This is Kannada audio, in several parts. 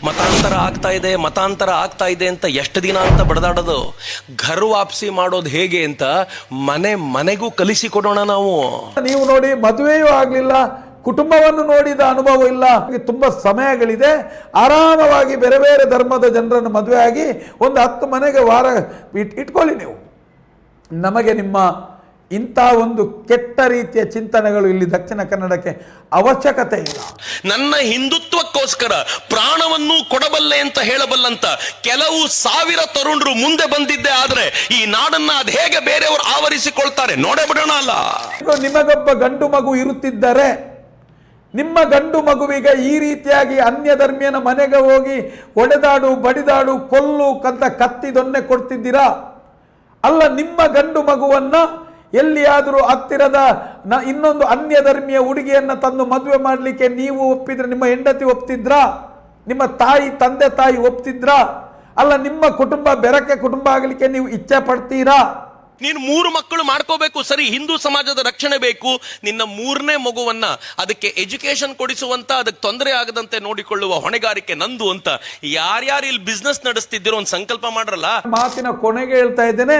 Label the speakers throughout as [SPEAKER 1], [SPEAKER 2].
[SPEAKER 1] ಮತಾಂತರ ಆಗ್ತಾ ಇದೆ ಅಂತ ಎಷ್ಟು ದಿನ ಅಂತ ಬಡದಾಡೋದು. ಘರ್ ವಾಪಸಿ ಮಾಡೋದು ಹೇಗೆ ಅಂತ ಮನೆಗೂ ಕಲಿಸಿಕೊಡೋಣ ನಾವು.
[SPEAKER 2] ನೀವು ನೋಡಿ, ಮದುವೆಯೂ ಆಗ್ಲಿಲ್ಲ, ಕುಟುಂಬವನ್ನು ನೋಡಿದ ಅನುಭವ ಇಲ್ಲ, ತುಂಬಾ ಸಮಯಗಳಿದೆ, ಆರಾಮವಾಗಿ ಬೇರೆ ಬೇರೆ ಧರ್ಮದ ಜನರನ್ನು ಮದುವೆ ಆಗಿ ಒಂದು 10 ಮನೆಗೆ ವಾರ ಇಟ್ಕೊಳ್ಳಿ ನೀವು. ನಮಗೆ ನಿಮ್ಮ ಇಂಥ ಒಂದು ಕೆಟ್ಟ ರೀತಿಯ ಚಿಂತನೆಗಳು ಇಲ್ಲಿ ದಕ್ಷಿಣ ಕನ್ನಡಕ್ಕೆ ಅವಶ್ಯಕತೆ ಇಲ್ಲ.
[SPEAKER 1] ನನ್ನ ಹಿಂದುತ್ವಕ್ಕೋಸ್ಕರ ಪ್ರಾಣವನ್ನು ಕೊಡಬಲ್ಲೆ ಅಂತ ಹೇಳಬಲ್ಲಂತ ಕೆಲವು ಸಾವಿರ ತರುಣರು ಮುಂದೆ ಬಂದಿದ್ದೆ ಆದ್ರೆ ಈ ನಾಡನ್ನ ಅದು ಹೇಗೆ ಬೇರೆಯವರು ಆವರಿಸಿಕೊಳ್ತಾರೆ ನೋಡೇ ಬಿಡೋಣ. ಅಲ್ಲ,
[SPEAKER 2] ನಿಮಗೊಬ್ಬ ಗಂಡು ಮಗು ಇರುತ್ತಿದ್ದರೆ ನಿಮ್ಮ ಗಂಡು ಮಗುವಿಗೆ ಈ ರೀತಿಯಾಗಿ ಅನ್ಯ ಧರ್ಮೀಯನ ಮನೆಗೆ ಹೋಗಿ ಒಡೆದಾಡು, ಬಡಿದಾಡು, ಕೊಲ್ಲು ಕಂತ ಕತ್ತಿ ದೊನ್ನೆ ಕೊಡ್ತಿದ್ದೀರಾ? ಅಲ್ಲ, ನಿಮ್ಮ ಗಂಡು ಮಗುವನ್ನ ಎಲ್ಲಿಯಾದರೂ ಹತ್ತಿರದ ಇನ್ನೊಂದು ಅನ್ಯ ಧರ್ಮೀಯ ಹುಡುಗಿಯನ್ನ ತಂದು ಮದುವೆ ಮಾಡಲಿಕ್ಕೆ ನೀವು ಒಪ್ಪಿದ್ರೆ, ನಿಮ್ಮ ಹೆಂಡತಿ ಒಪ್ತಿದ್ರಾ? ನಿಮ್ಮ ತಂದೆ ತಾಯಿ ಒಪ್ತಿದ್ರಾ? ಅಲ್ಲ, ನಿಮ್ಮ ಕುಟುಂಬ ಬೆರಕೆ ಕುಟುಂಬ ಆಗಲಿಕ್ಕೆ ನೀವು ಇಚ್ಛೆ ಪಡ್ತೀರಾ?
[SPEAKER 1] ನೀನು 3 ಮಕ್ಕಳು ಮಾಡ್ಕೋಬೇಕು, ಸರಿ, ಹಿಂದೂ ಸಮಾಜದ ರಕ್ಷಣೆ ಬೇಕು. ನಿನ್ನ 3ನೇ ಮಗುವನ್ನ ಅದಕ್ಕೆ ಎಜುಕೇಶನ್ ಕೊಡಿಸುವಂತ, ಅದಕ್ಕೆ ತೊಂದರೆ ಆಗದಂತೆ ನೋಡಿಕೊಳ್ಳುವ ಹೊಣೆಗಾರಿಕೆ ನಂದು ಅಂತ ಯಾರ್ಯಾರು ಇಲ್ಲಿ ಬಿಸ್ನೆಸ್ ನಡೆಸ್ತಿದ್ದೀರೋ ಒಂದು ಸಂಕಲ್ಪ ಮಾಡ್ರಲ್ಲ.
[SPEAKER 2] ಮಾತಿನ ಕೊನೆಗೆ ಹೇಳ್ತಾ ಇದ್ದೇನೆ,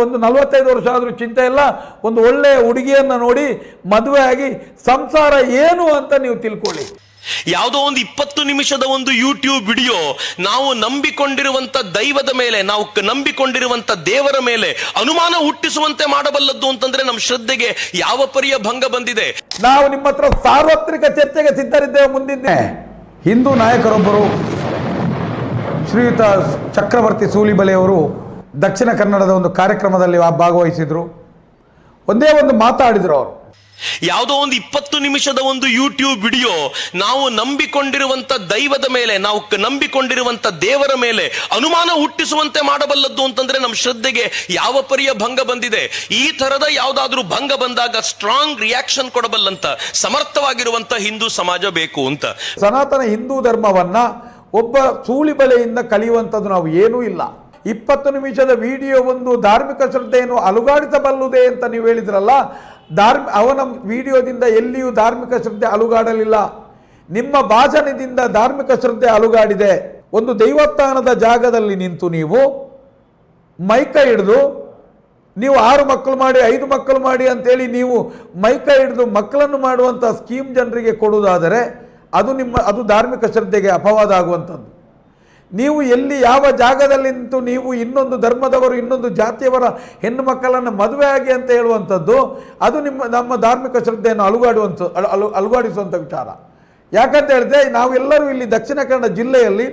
[SPEAKER 2] ಒಂದು 45 ವರ್ಷ ಆದ್ರೂ ಚಿಂತೆ ಇಲ್ಲ, ಒಂದು ಒಳ್ಳೆಯ ಹುಡುಗಿಯನ್ನ ನೋಡಿ ಮದುವೆ ಆಗಿ ಸಂಸಾರ ಏನು ಅಂತ ನೀವು ತಿಳ್ಕೊಳ್ಳಿ.
[SPEAKER 1] ಯಾವುದೋ ಒಂದು 20 ನಿಮಿಷದ ಒಂದು ಯೂಟ್ಯೂಬ್ ವಿಡಿಯೋ ನಾವು ನಂಬಿಕೊಂಡಿರುವಂತ ದೈವದ ಮೇಲೆ, ನಾವು ನಂಬಿಕೊಂಡಿರುವಂತ ದೇವರ ಮೇಲೆ ಅನುಮಾನ ಹುಟ್ಟಿಸುವಂತೆ ಮಾಡಬಲ್ಲದ್ದು ಅಂತಂದ್ರೆ ನಮ್ಮ ಶ್ರದ್ಧೆಗೆ ಯಾವ ಪರಿಯ ಭಂಗ ಬಂದಿದೆ?
[SPEAKER 2] ನಾವು ನಿಮ್ಮ ಹತ್ರ ಸಾರ್ವತ್ರಿಕ ಚರ್ಚೆಗೆ ಸಿದ್ಧರಿದ್ದೇವೆ. ಮುಂದಿನ ಹಿಂದೂ ನಾಯಕರೊಬ್ಬರು ಶ್ರೀಯುತ ಚಕ್ರವರ್ತಿ ಸೂಲಿಬೆಲೆಯವರು ದಕ್ಷಿಣ ಕನ್ನಡದ ಒಂದು ಕಾರ್ಯಕ್ರಮದಲ್ಲಿ ಭಾಗವಹಿಸಿದ್ರು. ಒಂದೇ ಒಂದು ಮಾತಾಡಿದ್ರು ಅವರು.
[SPEAKER 1] ಯಾವುದೋ ಒಂದು 20 ನಿಮಿಷದ ಒಂದು ಯೂಟ್ಯೂಬ್ ವಿಡಿಯೋ ನಾವು ನಂಬಿಕೊಂಡಿರುವಂತ ದೈವದ ಮೇಲೆ, ನಾವು ನಂಬಿಕೊಂಡಿರುವಂತ ದೇವರ ಮೇಲೆ ಅನುಮಾನ ಹುಟ್ಟಿಸುವಂತೆ ಮಾಡಬಲ್ಲದ್ದು ಅಂತಂದ್ರೆ ನಮ್ಮ ಶ್ರದ್ಧೆಗೆ ಯಾವ ಪರಿಯ ಭಂಗ ಬಂದಿದೆ? ಈ ತರದ ಯಾವುದಾದ್ರೂ ಭಂಗ ಬಂದಾಗ ಸ್ಟ್ರಾಂಗ್ ರಿಯಾಕ್ಷನ್ ಕೊಡಬಲ್ಲಂತ ಸಮರ್ಥವಾಗಿರುವಂತ ಹಿಂದೂ ಸಮಾಜ ಬೇಕು ಅಂತ.
[SPEAKER 2] ಸನಾತನ ಹಿಂದೂ ಧರ್ಮವನ್ನ ಒಬ್ಬ ಸೂಲಿಬೆಲೆಯಿಂದ ಕಲಿಯುವಂಥದ್ದು ನಾವು ಏನೂ ಇಲ್ಲ. 20 ನಿಮಿಷದ ವಿಡಿಯೋ ಒಂದು ಧಾರ್ಮಿಕ ಶ್ರದ್ಧೆಯನ್ನು ಅಲುಗಾಡಿಸಬಲ್ಲುದೇ ಅಂತ ನೀವು ಹೇಳಿದ್ರಲ್ಲ, ಅವನ ವಿಡಿಯೋದಿಂದ ಎಲ್ಲಿಯೂ ಧಾರ್ಮಿಕ ಶ್ರದ್ಧೆ ಅಲುಗಾಡಲಿಲ್ಲ. ನಿಮ್ಮ ಭಾಷಣದಿಂದ ಧಾರ್ಮಿಕ ಶ್ರದ್ಧೆ ಅಲುಗಾಡಿದೆ. ಒಂದು ದೈವಸ್ಥಾನದ ಜಾಗದಲ್ಲಿ ನಿಂತು ನೀವು ಮೈಕ ಹಿಡಿದು ನೀವು 6 ಮಕ್ಕಳು ಮಾಡಿ 5 ಮಕ್ಕಳು ಮಾಡಿ ಅಂತೇಳಿ ನೀವು ಮೈಕ ಹಿಡಿದು ಮಕ್ಕಳನ್ನು ಮಾಡುವಂಥ ಸ್ಕೀಮ್ ಜನರಿಗೆ ಕೊಡುವುದಾದರೆ ಅದು ಧಾರ್ಮಿಕ ಶ್ರದ್ಧೆಗೆ ಅಪವಾದ ಆಗುವಂಥದ್ದು. ನೀವು ಎಲ್ಲಿ ಯಾವ ಜಾಗದಲ್ಲಿ ನಿಂತು ನೀವು ಇನ್ನೊಂದು ಧರ್ಮದವರು ಇನ್ನೊಂದು ಜಾತಿಯವರ ಹೆಣ್ಣು ಮಕ್ಕಳನ್ನು ಮದುವೆ ಆಗಿ ಅಂತ ಹೇಳುವಂಥದ್ದು ಅದು ನಮ್ಮ ಧಾರ್ಮಿಕ ಶ್ರದ್ಧೆಯನ್ನು ಅಲುಗಾಡಿಸುವಂಥ ವಿಚಾರ. ಯಾಕಂತ ಹೇಳಿದ್ರೆ ನಾವೆಲ್ಲರೂ ಇಲ್ಲಿ ದಕ್ಷಿಣ ಕನ್ನಡ ಜಿಲ್ಲೆಯಲ್ಲಿ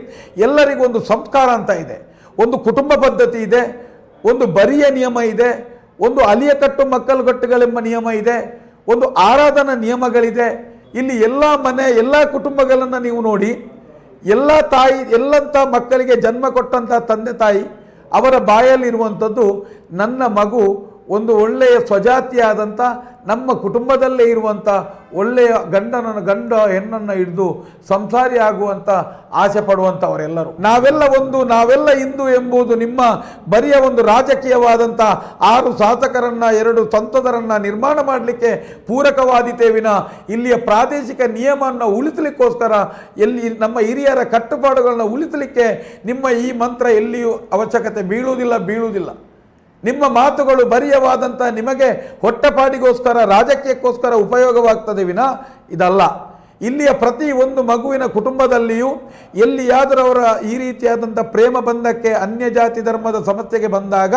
[SPEAKER 2] ಎಲ್ಲರಿಗೂ ಒಂದು ಸಂಸ್ಕಾರ ಅಂತ ಇದೆ, ಒಂದು ಕುಟುಂಬ ಪದ್ಧತಿ ಇದೆ, ಒಂದು ಬರಿಯ ನಿಯಮ ಇದೆ, ಒಂದು ಅಲಿಯ ಕಟ್ಟು ಮಕ್ಕಳು ಕಟ್ಟುಗಳೆಂಬ ನಿಯಮ ಇದೆ, ಒಂದು ಆರಾಧನಾ ನಿಯಮಗಳಿದೆ. ಇಲ್ಲಿ ಎಲ್ಲ ಮನೆ ಎಲ್ಲ ಕುಟುಂಬಗಳನ್ನು ನೀವು ನೋಡಿ, ಎಲ್ಲಂಥ ಮಕ್ಕಳಿಗೆ ಜನ್ಮ ಕೊಟ್ಟಂಥ ತಂದೆ ತಾಯಿ ಅವರ ಬಾಯಲ್ಲಿರುವಂಥದ್ದು ನನ್ನ ಮಗು ಒಂದು ಒಳ್ಳೆಯ ಸ್ವಜಾತಿಯಾದಂಥ ನಮ್ಮ ಕುಟುಂಬದಲ್ಲೇ ಇರುವಂಥ ಒಳ್ಳೆಯ ಗಂಡ ಹೆಣ್ಣನ್ನು ಹಿಡಿದು ಸಂಸಾರಿ ಆಗುವಂಥ ಆಸೆ ಪಡುವಂಥವರೆಲ್ಲರೂ ನಾವೆಲ್ಲ ಹಿಂದೂ ಎಂಬುದು ನಿಮ್ಮ ಬರಿಯ ಒಂದು ರಾಜಕೀಯವಾದಂಥ 6 ಶಾಸಕರನ್ನು 2 ಸಂಸದರನ್ನು ನಿರ್ಮಾಣ ಮಾಡಲಿಕ್ಕೆ ಪೂರಕವಾದಿತೇವಿನ ಇಲ್ಲಿಯ ಪ್ರಾದೇಶಿಕ ನಿಯಮವನ್ನು ಉಳಿಸಲಿಕ್ಕೋಸ್ಕರ ಎಲ್ಲಿ ನಮ್ಮ ಹಿರಿಯರ ಕಟ್ಟುಪಾಡುಗಳನ್ನು ಉಳಿಸಲಿಕ್ಕೆ ನಿಮ್ಮ ಈ ಮಂತ್ರ ಎಲ್ಲಿಯೂ ಅವಶ್ಯಕತೆ ಬೀಳುವುದಿಲ್ಲ. ನಿಮ್ಮ ಮಾತುಗಳು ಬರಿಯವಾದಂಥ ನಿಮಗೆ ಹೊಟ್ಟೆಪಾಡಿಗೋಸ್ಕರ ರಾಜಕೀಯಕ್ಕೋಸ್ಕರ ಉಪಯೋಗವಾಗ್ತದೆ ವಿನ ಇದಲ್ಲ. ಇಲ್ಲಿಯ ಪ್ರತಿ ಒಂದು ಮಗುವಿನ ಕುಟುಂಬದಲ್ಲಿಯೂ ಎಲ್ಲಿಯಾದರೂ ಅವರ ಈ ರೀತಿಯಾದಂಥ ಪ್ರೇಮ ಬಂಧಕ್ಕೆ ಅನ್ಯ ಜಾತಿ ಧರ್ಮದ ಸಮಸ್ಯೆಗೆ ಬಂದಾಗ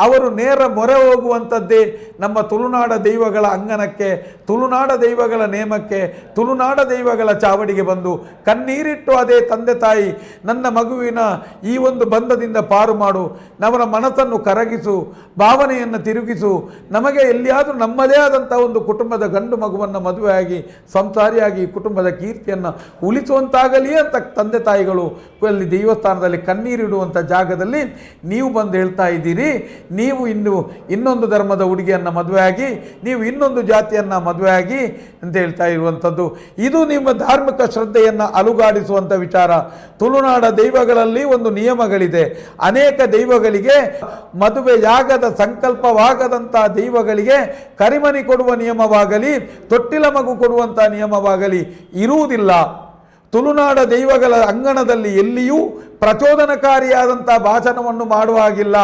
[SPEAKER 2] ಅವರು ನೇರ ಮೊರೆ ಹೋಗುವಂಥದ್ದೇ ನಮ್ಮ ತುಳುನಾಡ ದೈವಗಳ ಅಂಗನಕ್ಕೆ, ತುಳುನಾಡ ದೈವಗಳ ನೇಮಕ್ಕೆ, ತುಳುನಾಡ ದೈವಗಳ ಚಾವಡಿಗೆ ಬಂದು ಕಣ್ಣೀರಿಟ್ಟು ಅದೇ ತಂದೆ ತಾಯಿ ನನ್ನ ಮಗುವಿನ ಈ ಒಂದು ಬಂಧದಿಂದ ಪಾರು ಮಾಡು, ಅವರ ಮನಸ್ಸನ್ನು ಕರಗಿಸು, ಭಾವನೆಯನ್ನು ತಿರುಗಿಸು, ನಮಗೆ ಎಲ್ಲಿಯಾದರೂ ನಮ್ಮದೇ ಆದಂಥ ಒಂದು ಕುಟುಂಬದ ಗಂಡು ಮಗುವನ್ನು ಮದುವೆಯಾಗಿ ಸಂಸಾರಿಯಾಗಿ ಕುಟುಂಬದ ಕೀರ್ತಿಯನ್ನು ಉಳಿಸುವಂತಾಗಲಿ ಅಂತ ತಂದೆ ತಾಯಿಗಳು ಅಲ್ಲಿ ದೇವಸ್ಥಾನದಲ್ಲಿ ಕಣ್ಣೀರಿಡುವಂಥ ಜಾಗದಲ್ಲಿ ನೀವು ಬಂದು ಹೇಳ್ತಾ ಇದ್ದೀರಿ, ನೀವು ಇನ್ನೊಂದು ಧರ್ಮದ ಹುಡುಗಿಯನ್ನು ಮದುವೆಯಾಗಿ ನೀವು ಇನ್ನೊಂದು ಜಾತಿಯನ್ನು ಮದುವೆಯಾಗಿ ಅಂತ ಹೇಳ್ತಾ ಇರುವಂಥದ್ದು. ಇದು ನಿಮ್ಮ ಧಾರ್ಮಿಕ ಶ್ರದ್ಧೆಯನ್ನು ಅಲುಗಾಡಿಸುವಂಥ ವಿಚಾರ. ತುಳುನಾಡ ದೈವಗಳಲ್ಲಿ ಒಂದು ನಿಯಮಗಳಿದೆ. ಅನೇಕ ದೈವಗಳಿಗೆ ಮದುವೆಯಾಗದ ಸಂಕಲ್ಪವಾಗದಂಥ ದೈವಗಳಿಗೆ ಕರಿಮನಿ ಕೊಡುವ ನಿಯಮವಾಗಲಿ ತೊಟ್ಟಿಲ ಮಗು ಕೊಡುವಂಥ ನಿಯಮವಾಗಲಿ ಇರುವುದಿಲ್ಲ. ತುಳುನಾಡ ದೈವಗಳ ಅಂಗಣದಲ್ಲಿ ಎಲ್ಲಿಯೂ ಪ್ರಚೋದನಕಾರಿಯಾದಂಥ ಭಾಷಣವನ್ನು ಮಾಡುವ ಹಾಗಿಲ್ಲ.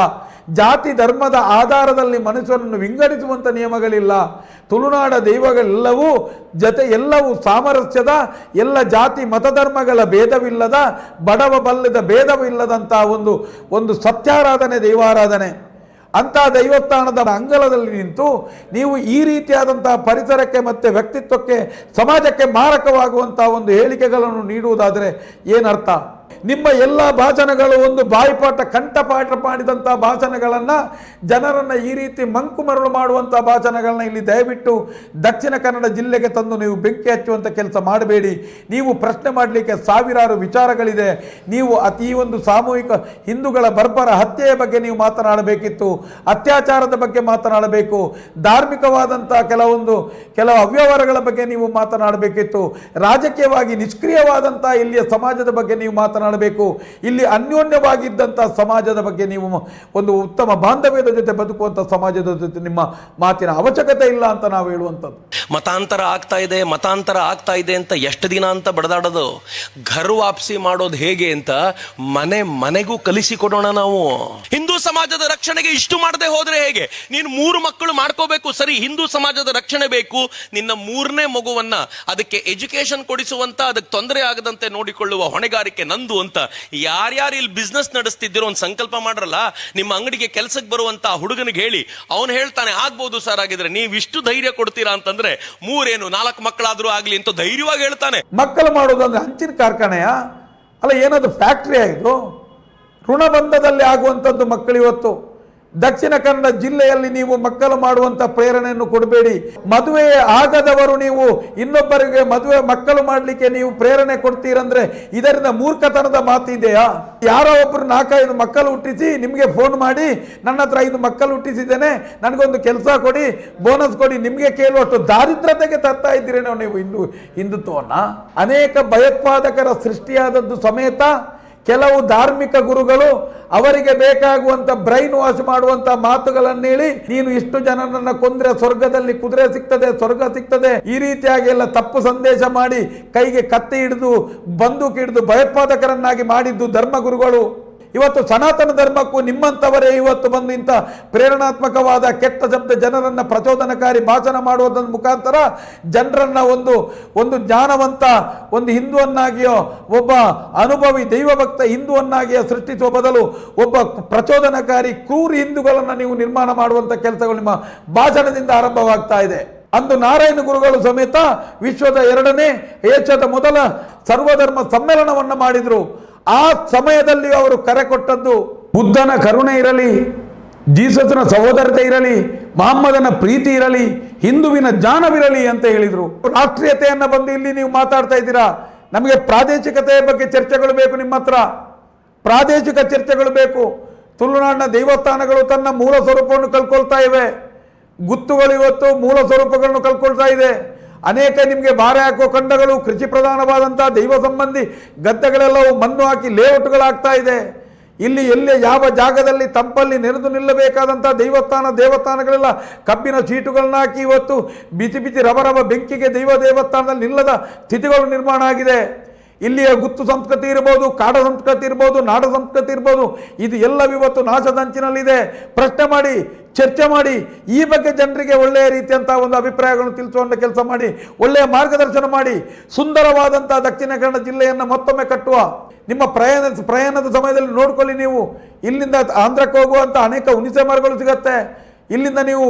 [SPEAKER 2] ಜಾತಿ ಧರ್ಮದ ಆಧಾರದಲ್ಲಿ ಮನುಷ್ಯರನ್ನು ವಿಂಗಡಿಸುವಂಥ ನಿಯಮಗಳಿಲ್ಲ. ತುಳುನಾಡ ದೈವಗಳೆಲ್ಲವೂ ಎಲ್ಲವೂ ಸಾಮರಸ್ಯದ, ಎಲ್ಲ ಜಾತಿ ಮತಧರ್ಮಗಳ ಭೇದವಿಲ್ಲದ, ಬಡವ ಬಲ್ಲದ ಭೇದವಿಲ್ಲದಂಥ ಒಂದು ಸತ್ಯಾರಾಧನೆ, ದೈವಾರಾಧನೆ. ಅಂಥ ದೈವಸ್ಥಾನದ ಅಂಗಳದಲ್ಲಿ ನಿಂತು ನೀವು ಈ ರೀತಿಯಾದಂತಹ ಪರಿಸರಕ್ಕೆ ಮತ್ತು ವ್ಯಕ್ತಿತ್ವಕ್ಕೆ, ಸಮಾಜಕ್ಕೆ ಮಾರಕವಾಗುವಂಥ ಒಂದು ಹೇಳಿಕೆಗಳನ್ನು ನೀಡುವುದಾದರೆ ಏನರ್ಥ? ನಿಮ್ಮ ಎಲ್ಲ ಭಾಷಣಗಳು ಒಂದು ಬಾಯಿಪಾಠ, ಕಂಠಪಾಠ ಮಾಡಿದಂಥ ಭಾಷಣಗಳನ್ನು, ಜನರನ್ನು ಈ ರೀತಿ ಮಂಕು ಮರಳು ಮಾಡುವಂಥ ಭಾಷಣಗಳನ್ನ ಇಲ್ಲಿ ದಯವಿಟ್ಟು ದಕ್ಷಿಣ ಕನ್ನಡ ಜಿಲ್ಲೆಗೆ ತಂದು ನೀವು ಬೆಂಕಿ ಹಚ್ಚುವಂಥ ಕೆಲಸ ಮಾಡಬೇಡಿ. ನೀವು ಪ್ರಶ್ನೆ ಮಾಡಲಿಕ್ಕೆ ಸಾವಿರಾರು ವಿಚಾರಗಳಿದೆ. ನೀವು ಈ ಒಂದು ಸಾಮೂಹಿಕ ಹಿಂದೂಗಳ ಬರ್ಬರ ಹತ್ಯೆಯ ಬಗ್ಗೆ ನೀವು ಮಾತನಾಡಬೇಕಿತ್ತು, ಅತ್ಯಾಚಾರದ ಬಗ್ಗೆ ಮಾತನಾಡಬೇಕು, ಧಾರ್ಮಿಕವಾದಂಥ ಕೆಲವು ಅವ್ಯವಹಾರಗಳ ಬಗ್ಗೆ ನೀವು ಮಾತನಾಡಬೇಕಿತ್ತು, ರಾಜಕೀಯವಾಗಿ ನಿಷ್ಕ್ರಿಯವಾದಂಥ ಇಲ್ಲಿಯ ಸಮಾಜದ ಬಗ್ಗೆ ನೀವು ಮಾತನಾಡಬೇಕು, ಇಲ್ಲಿ ಅನ್ಯೋನ್ಯವಾಗಿದ್ದಂಥ ಸಮಾಜದ ಬಗ್ಗೆ ನೀವು ಒಂದು ಉತ್ತಮ ಬಾಂಧವ್ಯದ ಜೊತೆ ಬದುಕುವಂಥ ಸಮಾಜದ ಜೊತೆ ನಿಮ್ಮ ಮಾತಿನ ಅವಶ್ಯಕತೆ ಇಲ್ಲ ಅಂತ ನಾವು ಹೇಳುವಂಥದ್ದು.
[SPEAKER 1] ಮತಾಂತರ ಆಗ್ತಾ ಇದೆ ಅಂತ ಎಷ್ಟು ದಿನ ಅಂತ ಬಡದಾಡೋದು? ಘರ್ ವಾಪಸಿ ಮಾಡೋದು ಹೇಗೆ ಅಂತ ಮನೆಗೂ ಕಲಿಸಿಕೊಡೋಣ ನಾವು. ಹಿಂದೂ ಸಮಾಜದ ರಕ್ಷಣೆಗೆ ಇಷ್ಟು ಮಾಡದೆ ಹೋದ್ರೆ ಹೇಗೆ? ನೀನು 3 ಮಕ್ಕಳು ಮಾಡ್ಕೋಬೇಕು, ಸರಿ, ಹಿಂದೂ ಸಮಾಜದ ರಕ್ಷಣೆ ಬೇಕು. ನಿನ್ನ 3ನೇ ಮಗುವನ್ನ ಅದಕ್ಕೆ ಎಜುಕೇಶನ್ ಕೊಡಿಸುವಂತ, ಅದಕ್ಕೆ ತೊಂದರೆ ಆಗದಂತೆ ನೋಡಿಕೊಳ್ಳುವ ಹೊಣೆಗಾರಿಕೆ ನಂದು ಅಂತ ಯಾರ್ಯಾರು ಇಲ್ಲಿ ಬಿಸ್ನೆಸ್ ನಡೆಸ್ತಿದ್ದೀರೋ ಒಂದು ಸಂಕಲ್ಪ ಮಾಡ್ರಲ್ಲ. ನಿಮ್ಮ ಅಂಗಡಿಗೆ ಕೆಲಸಕ್ಕೆ ಬರುವಂತ ಹುಡುಗನಿಗೆ ಹೇಳಿ, ಅವನು ಹೇಳ್ತಾನೆ ಆಗ್ಬೋದು ಸರ್, ಆಗಿದ್ರೆ ನೀವು ಇಷ್ಟು ಧೈರ್ಯ ಕೊಡ್ತೀರಾ ಅಂತಂದ್ರೆ 4 ಮಕ್ಕಳಾದ್ರೂ ಆಗ್ಲಿ ಅಂತ ಧೈರ್ಯವಾಗಿ ಹೇಳ್ತಾನೆ.
[SPEAKER 2] ಮಕ್ಕಳು ಮಾಡೋದಂದ್ರೆ ಹಂಚಿನ ಕಾರ್ಖಾನೆಯ ಅಲ್ಲ, ಏನದು ಫ್ಯಾಕ್ಟ್ರಿ ಆಯಿತು? ಋಣಬಂಧದಲ್ಲಿ ಆಗುವಂಥದ್ದು ಮಕ್ಕಳು. ಇವತ್ತು ದಕ್ಷಿಣ ಕನ್ನಡ ಜಿಲ್ಲೆಯಲ್ಲಿ ನೀವು ಮಕ್ಕಳು ಮಾಡುವಂಥ ಪ್ರೇರಣೆಯನ್ನು ಕೊಡಬೇಡಿ. ಮದುವೆ ಆಗದವರು ನೀವು ಇನ್ನೊಬ್ಬರಿಗೆ ಮಕ್ಕಳು ಮಾಡಲಿಕ್ಕೆ ನೀವು ಪ್ರೇರಣೆ ಕೊಡ್ತೀರಂದ್ರೆ ಇದರಿಂದ ಮೂರ್ಖತನದ ಮಾತಿದೆಯಾ? ಯಾರೋ ಒಬ್ಬರು 4-5 ಮಕ್ಕಳು ಹುಟ್ಟಿಸಿ ನಿಮಗೆ ಫೋನ್ ಮಾಡಿ, ನನ್ನ ಹತ್ರ 5 ಮಕ್ಕಳು ಹುಟ್ಟಿಸಿದ್ದೇನೆ, ನನಗೊಂದು ಕೆಲಸ ಕೊಡಿ, ಬೋನಸ್ ಕೊಡಿ, ನಿಮಗೆ ಕೇಳುವಷ್ಟು ದಾರಿದ್ರತೆಗೆ ತರ್ತಾ ಇದ್ದೀರೇನೋ ನೀವು ಹಿಂದುತ್ವವನ್ನು. ಅನೇಕ ಭಯೋತ್ಪಾದಕರ ಸೃಷ್ಟಿಯಾದದ್ದು ಸಮೇತ ಕೆಲವು ಧಾರ್ಮಿಕ ಗುರುಗಳು ಅವರಿಗೆ ಬೇಕಾಗುವಂಥ ಬ್ರೈನ್ ವಾಶ್ ಮಾಡುವಂಥ ಮಾತುಗಳನ್ನು ಹೇಳಿ, ನೀನು ಇಷ್ಟು ಜನರನ್ನ ಕೊಂದ್ರೆ ಸ್ವರ್ಗದಲ್ಲಿ ಕುದುರೆ ಸಿಗ್ತದೆ, ಸ್ವರ್ಗ ಸಿಗ್ತದೆ, ಈ ರೀತಿಯಾಗಿ ಎಲ್ಲ ತಪ್ಪು ಸಂದೇಶ ಮಾಡಿ ಕೈಗೆ ಕತ್ತಿ ಹಿಡಿದು ಬಂದೂಕು ಹಿಡಿದು ಭಯೋತ್ಪಾದಕರನ್ನಾಗಿ ಮಾಡಿದ್ದು ಧರ್ಮಗುರುಗಳು. ಇವತ್ತು ಸನಾತನ ಧರ್ಮಕ್ಕೂ ನಿಮ್ಮಂಥವರೇ ಇವತ್ತು ಬಂದು ಇಂಥ ಪ್ರೇರಣಾತ್ಮಕವಾದ ಕೆಟ್ಟ ಶಬ್ದ, ಜನರನ್ನ ಪ್ರಚೋದನಕಾರಿ ಭಾಷಣ ಮಾಡುವುದರ ಮುಖಾಂತರ ಜನರನ್ನ ಒಂದು ಜ್ಞಾನವಂತ ಒಂದು ಹಿಂದುವನ್ನಾಗಿಯೋ, ಒಬ್ಬ ಅನುಭವಿ ದೈವಭಕ್ತ ಹಿಂದುವನ್ನಾಗಿಯೋ ಸೃಷ್ಟಿಸುವ ಬದಲು ಒಬ್ಬ ಪ್ರಚೋದನಕಾರಿ ಕ್ರೂರಿ ಹಿಂದೂಗಳನ್ನು ನೀವು ನಿರ್ಮಾಣ ಮಾಡುವಂಥ ಕೆಲಸಗಳು ನಿಮ್ಮ ಭಾಷಣದಿಂದ ಆರಂಭವಾಗ್ತಾ ಇದೆ. ಅಂದು ನಾರಾಯಣ ಗುರುಗಳು ಸಮೇತ ವಿಶ್ವದ 2ನೇ ಏಷ್ಯಾದ ಮೊದಲ ಸರ್ವಧರ್ಮ ಸಮ್ಮೇಳನವನ್ನು ಮಾಡಿದರು. ಆ ಸಮಯದಲ್ಲಿ ಅವರು ಕರೆ ಕೊಟ್ಟದ್ದು ಬುದ್ಧನ ಕರುಣೆ ಇರಲಿ, ಜೀಸಸ್ನ ಸಹೋದರತೆ ಇರಲಿ, ಮಹಮ್ಮದನ ಪ್ರೀತಿ ಇರಲಿ, ಹಿಂದುವಿನ ಜ್ಞಾನವಿರಲಿ ಅಂತ ಹೇಳಿದರು. ರಾಷ್ಟ್ರೀಯತೆಯನ್ನು ಬಂದು ಇಲ್ಲಿ ನೀವು ಮಾತಾಡ್ತಾ ಇದ್ದೀರಾ. ನಮಗೆ ಪ್ರಾದೇಶಿಕತೆಯ ಬಗ್ಗೆ ಚರ್ಚೆಗಳು ಬೇಕು, ನಿಮ್ಮ ಹತ್ರ ಪ್ರಾದೇಶಿಕ ಚರ್ಚೆಗಳು ಬೇಕು. ತುಳುನಾಡಿನ ದೇವಸ್ಥಾನಗಳು ತನ್ನ ಮೂಲ ಸ್ವರೂಪವನ್ನು ಕಳ್ಕೊಳ್ತಾ ಇವೆ. ಗುತ್ತುಗಳು ಇವತ್ತು ಮೂಲ ಸ್ವರೂಪಗಳನ್ನು ಕಳ್ಕೊಳ್ತಾ ಇದೆ. ಅನೇಕ ನಿಮಗೆ ಭಾರ ಹಾಕುವ ಖಂಡಗಳು, ಕೃಷಿ ಪ್ರಧಾನವಾದಂಥ ದೈವ ಸಂಬಂಧಿ ಗದ್ದೆಗಳೆಲ್ಲವೂ ಮಣ್ಣು ಹಾಕಿ ಲೇಔಟ್ಗಳಾಗ್ತಾ ಇದೆ. ಇಲ್ಲಿ ಯಾವ ಜಾಗದಲ್ಲಿ ತಂಪಲ್ಲಿ ನೆರೆದು ನಿಲ್ಲಬೇಕಾದಂಥ ದೇವಸ್ಥಾನಗಳೆಲ್ಲ ಕಬ್ಬಿನ ಚೀಟುಗಳನ್ನ ಹಾಕಿ ಇವತ್ತು ಬಿಸಿ ರವ ಬೆಂಕಿಗೆ ದೇವಸ್ಥಾನದಲ್ಲಿ ನಿಲ್ಲದ ಸ್ಥಿತಿಗಳು ನಿರ್ಮಾಣ ಆಗಿದೆ. ಇಲ್ಲಿಯ ಗುತ್ತು ಸಂಸ್ಕೃತಿ ಇರ್ಬೋದು, ಕಾಡ ಸಂಸ್ಕೃತಿ ಇರ್ಬೋದು, ನಾಡ ಸಂಸ್ಕೃತಿ ಇರ್ಬೋದು, ಇದು ಎಲ್ಲವಿವತ್ತು ನಾಶದಂಚಿನಲ್ಲಿದೆ. ಪ್ರಶ್ನೆ ಮಾಡಿ, ಚರ್ಚೆ ಮಾಡಿ, ಈ ಬಗ್ಗೆ ಜನರಿಗೆ ಒಳ್ಳೆಯ ರೀತಿಯಂಥ ಒಂದು ಅಭಿಪ್ರಾಯಗಳನ್ನು ತಿಳಿಸುವಂಥ ಕೆಲಸ ಮಾಡಿ, ಒಳ್ಳೆಯ ಮಾರ್ಗದರ್ಶನ ಮಾಡಿ, ಸುಂದರವಾದಂಥ ದಕ್ಷಿಣ ಕನ್ನಡ ಜಿಲ್ಲೆಯನ್ನು ಮತ್ತೊಮ್ಮೆ ಕಟ್ಟುವ ನಿಮ್ಮ ಪ್ರಯಾಣದ ಸಮಯದಲ್ಲಿ ನೋಡ್ಕೊಳ್ಳಿ. ನೀವು ಇಲ್ಲಿಂದ ಆಂಧ್ರಕ್ಕೆ ಹೋಗುವಂಥ ಅನೇಕ ಹುಣಸೆ ಮರಗಳು ಸಿಗತ್ತೆ. ಇಲ್ಲಿಂದ ನೀವು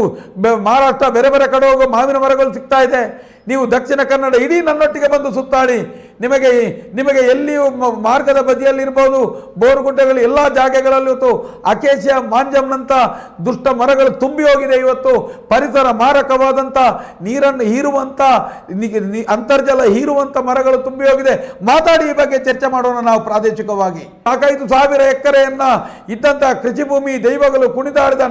[SPEAKER 2] ಮಹಾರಾಷ್ಟ್ರ ಬೇರೆ ಬೇರೆ ಕಡೆ ಹೋಗೋ ಮಾವಿನ ಮರಗಳು ಸಿಗ್ತಾ ಇದೆ. ನೀವು ದಕ್ಷಿಣ ಕನ್ನಡ ಇಡೀ ನನ್ನೊಟ್ಟಿಗೆ ಬಂದು ಸುತ್ತಾಡಿ, ನಿಮಗೆ ಎಲ್ಲಿಯೂ ಮಾರ್ಗದ ಬದಿಯಲ್ಲಿರ್ಬೋದು, ಬೋರುಗುಡ್ಡೆಗಳು ಎಲ್ಲ ಜಾಗಗಳಲ್ಲಿ ಇವತ್ತು ಅಕೇಶಿಯಾ ಮಾಂಜಮ್ನಂಥ ದುಷ್ಟ ಮರಗಳು ತುಂಬಿ ಹೋಗಿದೆ. ಇವತ್ತು ಪರಿಸರ ಮಾರಕವಾದಂಥ, ನೀರನ್ನು ಹೀರುವಂಥ, ಅಂತರ್ಜಲ ಹೀರುವಂಥ ಮರಗಳು ತುಂಬಿ ಹೋಗಿದೆ. ಮಾತಾಡಿ, ಈ ಬಗ್ಗೆ ಚರ್ಚೆ ಮಾಡೋಣ ನಾವು ಪ್ರಾದೇಶಿಕವಾಗಿ. 4,000 ಎಕರೆಯನ್ನ ಇದ್ದಂಥ ಕೃಷಿ ಭೂಮಿ, ದೈವಗಳು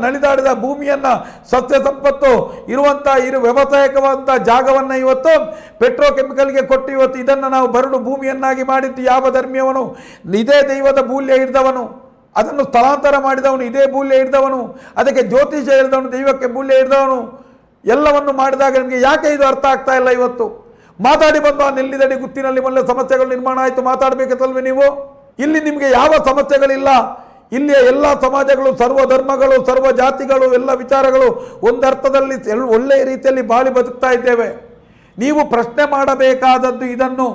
[SPEAKER 2] ನಲಿದಾಡಿದ ಭೂಮಿಯನ್ನ, ಸಸ್ಯ ಸಂಪತ್ತು ಇರುವಂಥ ವ್ಯವಸಾಯಕವಾದಂಥ ಜಾಗವನ್ನು ಇವತ್ತು ಪೆಟ್ರೋಕೆಮಿಕಲ್ಗೆ ಕೊಟ್ಟು ಇವತ್ತು ಇದನ್ನು ನಾವು ಬರಡು ಭೂಮಿಯನ್ನಾಗಿ ಮಾಡಿದ್ದು ಯಾವ ಧರ್ಮೀಯವನು? ಇದೇ ದೈವದ ಮೂಲ್ಯ ಹಿಡಿದವನು, ಅದನ್ನು ಸ್ಥಳಾಂತರ ಮಾಡಿದವನು ಇದೇ ಮೂಲ್ಯ ಹಿಡಿದವನು, ಅದಕ್ಕೆ ಜ್ಯೋತಿಷ ಹಿಡಿದವನು, ದೈವಕ್ಕೆ ಮೂಲ್ಯ ಹಿಡಿದವನು. ಎಲ್ಲವನ್ನು ಮಾಡಿದಾಗ ನಿಮಗೆ ಯಾಕೆ ಇದು ಅರ್ಥ ಆಗ್ತಾ ಇಲ್ಲ? ಇವತ್ತು ಮಾತಾಡಿ ಬಂದು ಆ ನೆಲ್ಲಿದಡಿ ಗುತ್ತಿನಲ್ಲಿ ಒಳ್ಳೆ ಸಮಸ್ಯೆಗಳು ನಿರ್ಮಾಣ ಆಯಿತು, ಮಾತಾಡಬೇಕಲ್ವೇ ನೀವು? ಇಲ್ಲಿ ನಿಮಗೆ ಯಾವ ಸಮಸ್ಯೆಗಳಿಲ್ಲ. ಇಲ್ಲಿಯ ಎಲ್ಲ ಸಮಾಜಗಳು, ಸರ್ವ ಧರ್ಮಗಳು, ಸರ್ವ ಜಾತಿಗಳು, ಎಲ್ಲ ವಿಚಾರಗಳು ಒಂದರ್ಥದಲ್ಲಿ ಒಳ್ಳೆಯ ರೀತಿಯಲ್ಲಿ ಬಾಳಿ ಬದುಕ್ತಾ ಇದ್ದೇವೆ. ನೀವು ಪ್ರಶ್ನೆ ಮಾಡಬೇಕಾದದ್ದು ಇದನ್ನು.